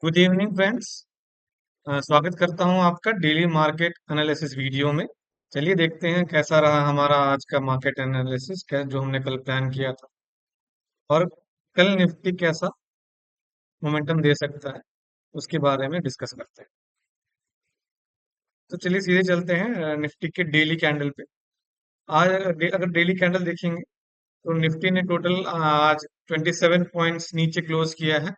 Good evening friends. स्वागत करता हूं आपका डेली मार्केट एनालिसिस वीडियो में। चलिए देखते हैं कैसा रहा हमारा आज का मार्केट एनालिसिस जो हमने कल प्लान किया था, और कल निफ्टी कैसा मोमेंटम दे सकता है उसके बारे में डिस्कस करते हैं। तो चलिए सीधे चलते हैं निफ्टी के डेली कैंडल पे। आज अगर डेली कैंडल देखेंगे तो निफ्टी ने टोटल आज 27 पॉइंट्स नीचे क्लोज किया है।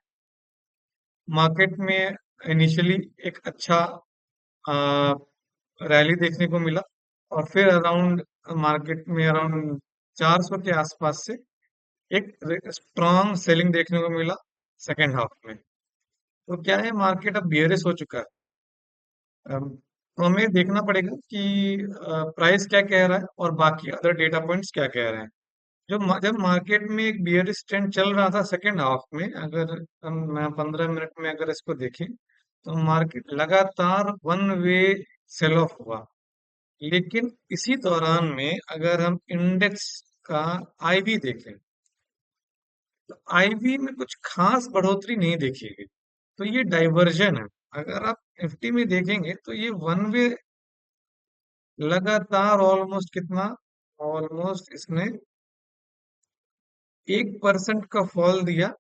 मार्केट में इनिशियली एक अच्छा रैली देखने को मिला, और फिर अराउंड मार्केट में अराउंड 400 के आसपास से एक स्ट्रॉन्ग सेलिंग देखने को मिला सेकेंड हाफ में। तो क्या है, मार्केट अब बियरिश हो चुका है। तो हमें देखना पड़ेगा कि प्राइस क्या कह रहा है और बाकी अदर डेटा पॉइंट्स क्या कह रहे हैं। जब मार्केट में एक बियरिश ट्रेंड चल रहा था सेकेंड हाफ में, अगर मैं 15 मिनट में अगर इसको देखें तो मार्केट लगातार वन वे सेल ऑफ हुआ। लेकिन इसी दौरान में अगर हम इंडेक्स का आईवी देखें तो आईवी में कुछ खास बढ़ोतरी नहीं देखी गई। तो ये डाइवर्जन है। अगर आप निफ्टी में देखेंगे तो ये वन वे लगातार ऑलमोस्ट कितना, ऑलमोस्ट इसने 1% का फॉल दिया।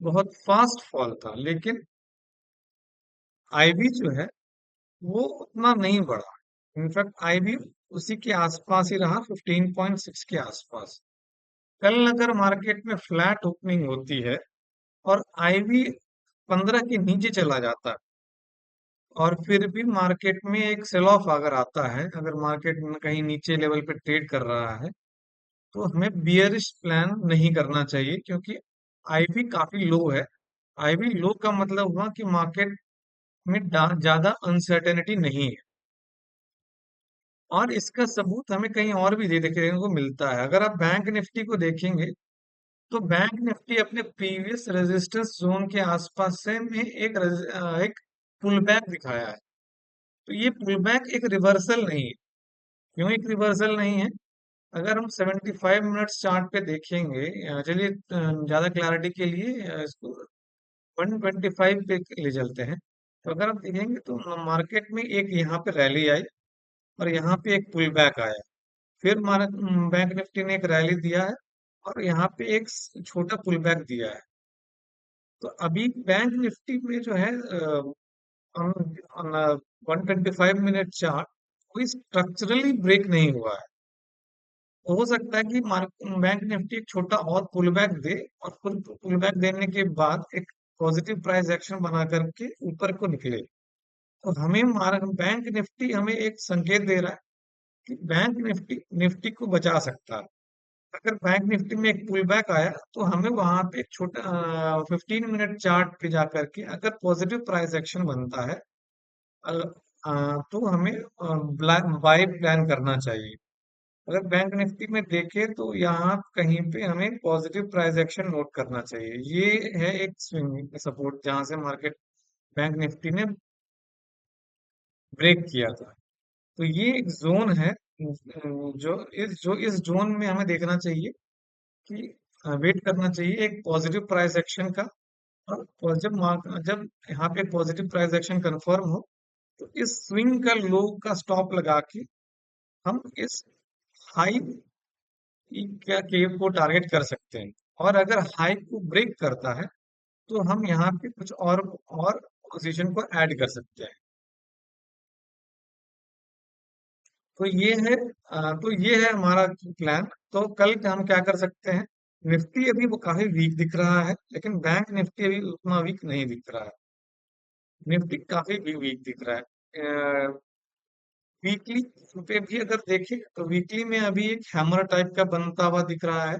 बहुत फास्ट फॉल था, लेकिन आईवी जो है वो उतना नहीं बढ़ा। इनफैक्ट आईवी उसी के आसपास ही रहा, 15.6 के आसपास। कल अगर मार्केट में फ्लैट ओपनिंग होती है और आईवी 15 के नीचे चला जाता है, और फिर भी मार्केट में एक सेल ऑफ अगर आता है, अगर मार्केट में कहीं नीचे लेवल पे ट्रेड कर रहा है, तो हमें बियरिश प्लान नहीं करना चाहिए, क्योंकि आईवी काफी लो है। आईवी लो का मतलब हुआ कि मार्केट में ज्यादा अनसर्टेनिटी नहीं है। और इसका सबूत हमें कहीं और भी देखने को मिलता है। अगर आप बैंक निफ्टी को देखेंगे तो बैंक निफ्टी अपने प्रीवियस रेजिस्टेंस जोन के आसपास से में एक पुल बैक दिखाया है। तो ये पुल बैक एक रिवर्सल नहीं है। क्यों एक रिवर्सल नहीं है? अगर हम 75 मिनट्स चार्ट पे देखेंगे, चलिए ज्यादा क्लैरिटी के लिए इसको 125 पे ले चलते हैं। तो अगर आप देखेंगे तो मार्केट में एक यहाँ पे रैली आई और यहाँ पे एक पुल बैक आया। फिर बैंक निफ्टी ने एक रैली दिया है और यहाँ पे एक छोटा पुल बैक दिया है। तो अभी बैंक निफ्टी में जो है, 125 मिनट चार्ट कोई स्ट्रक्चरली ब्रेक नहीं हुआ है। तो हो सकता है कि बैंक निफ्टी एक छोटा और पुल बैक दे, और फिर पुल बैक देने के बाद एक पॉजिटिव प्राइस एक्शन बना करके ऊपर को निकले। तो हमें बैंक निफ्टी हमें एक संकेत दे रहा है कि बैंक निफ्टी निफ्टी को बचा सकता है। अगर बैंक निफ्टी में एक पुल बैक आया तो हमें वहां पे एक छोटा 15 मिनट चार्ट पे जा करके अगर पॉजिटिव प्राइस एक्शन बनता है, तो हमें बाय प्लान करना चाहिए। अगर बैंक निफ्टी में देखें तो यहाँ कहीं पे हमें पॉजिटिव प्राइस एक्शन नोट करना चाहिए। ये है एक स्विंग सपोर्ट जहां से मार्केट बैंक निफ्टी ने ब्रेक किया था। तो ये एक जोन है, जो इस जोन में हमें देखना चाहिए कि वेट करना चाहिए एक पॉजिटिव प्राइस एक्शन का। और जब यहाँ पे पॉजिटिव प्राइस एक्शन कंफर्म हो तो इस स्विंग का लो का स्टॉप लगा के हम इस हाई क्या के को टारगेट कर सकते हैं। और अगर हाई को ब्रेक करता है तो हम यहाँ पे कुछ और पोजीशन को ऐड कर सकते हैं। तो ये है हमारा प्लान। तो कल हम क्या कर सकते हैं? निफ्टी अभी वो काफी वीक दिख रहा है, लेकिन बैंक निफ्टी अभी उतना वीक नहीं दिख रहा है। निफ्टी काफी वीक दिख रहा है। वीकली पे भी अगर देखें तो वीकली में अभी एक हैमर टाइप का बनता हुआ दिख रहा है।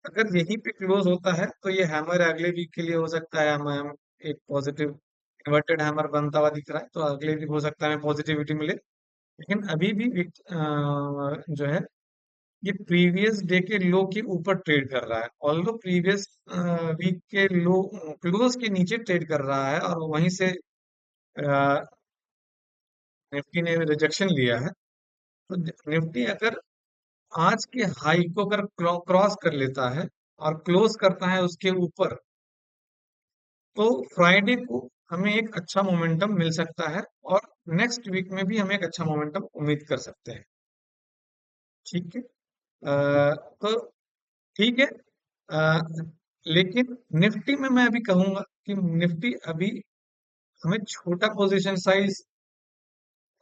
अगर यहीं पे क्लोज होता है तो ये हैमर अगले वीक के लिए हो सकता है हमें एक पॉजिटिव इन्वर्टेड हैमर बनता हुआ दिख रहा है, तो अगले वीक हो सकता है हमें पॉजिटिविटी मिले। लेकिन अभी भी जो है ये प्रीवियस डे के लो के ऊपर ट्रेड कर रहा है। ऑल्दो प्रीवियस वीक के लो क्लोज के नीचे ट्रेड कर रहा है, और वहीं से निफ्टी ने रिजेक्शन लिया है। तो निफ्टी अगर आज के हाई को अगर क्रॉस कर लेता है और क्लोज करता है उसके ऊपर, तो फ्राइडे को हमें एक अच्छा मोमेंटम मिल सकता है और नेक्स्ट वीक में भी हमें एक अच्छा मोमेंटम उम्मीद कर सकते हैं। ठीक है। तो ठीक है। अ, लेकिन निफ्टी में मैं अभी कहूंगा कि निफ्टी अभी हमें छोटा पोजीशन साइज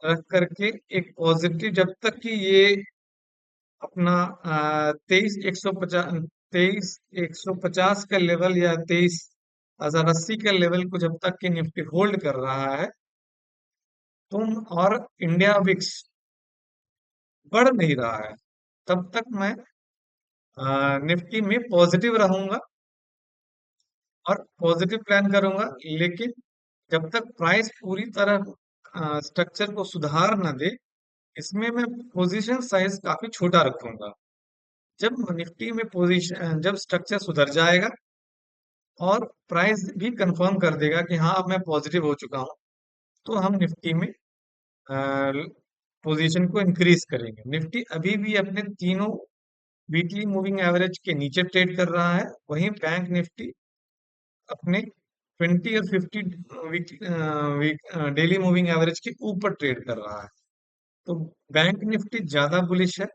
रख करके एक पॉजिटिव, जब तक कि ये अपना 23,150 का लेवल या 23,080 का लेवल को जब तक कि निफ्टी होल्ड कर रहा है, तुम और इंडिया विक्स बढ़ नहीं रहा है, तब तक मैं निफ्टी में पॉजिटिव रहूंगा और पॉजिटिव प्लान करूंगा। लेकिन जब तक प्राइस पूरी तरह स्ट्रक्चर को सुधार न दे, इसमें मैं पोजीशन साइज काफी छोटा रखूंगा। जब निफ्टी में पोजीशन, जब स्ट्रक्चर सुधर जाएगा और प्राइस भी कंफर्म कर देगा कि हाँ अब मैं पॉजिटिव हो चुका हूँ, तो हम निफ्टी में पोजीशन को इंक्रीज करेंगे। निफ्टी अभी भी अपने तीनों वीकली मूविंग एवरेज के नीचे ट्रेड कर रहा है, वहीं बैंक निफ्टी अपने 20 और 50 वीक डेली मूविंग एवरेज के ऊपर ट्रेड कर रहा है। तो बैंक निफ्टी ज्यादा बुलिश है,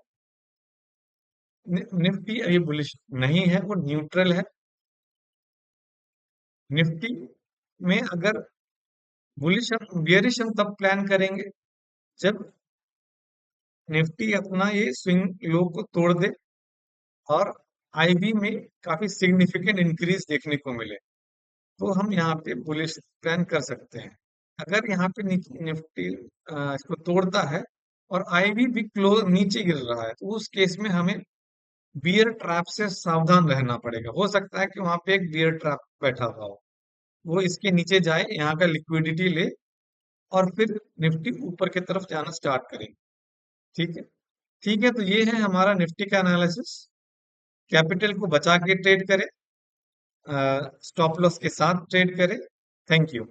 निफ्टी अभी बुलिश नहीं है, वो न्यूट्रल है। निफ्टी में अगर बुलिश हम बियरिश हम तब प्लान करेंगे जब निफ्टी अपना ये स्विंग लो को तोड़ दे और आईबी में काफी सिग्निफिकेंट इंक्रीज देखने को मिले, तो हम यहाँ पे बुलिश प्लान कर सकते हैं। अगर यहाँ पे निफ्टी इसको तोड़ता है और आईबी भी क्लोज नीचे गिर रहा है, तो उस केस में हमें बियर ट्रैप से सावधान रहना पड़ेगा। हो सकता है कि वहां पे एक बियर ट्रैप बैठा हुआ हो, वो इसके नीचे जाए, यहाँ का लिक्विडिटी ले और फिर निफ्टी ऊपर की तरफ जाना स्टार्ट करेंगे। ठीक है। ठीक है, तो ये है हमारा निफ्टी का एनालिसिस। कैपिटल को बचा के ट्रेड करें, स्टॉप लॉस के साथ ट्रेड करें। Thank you.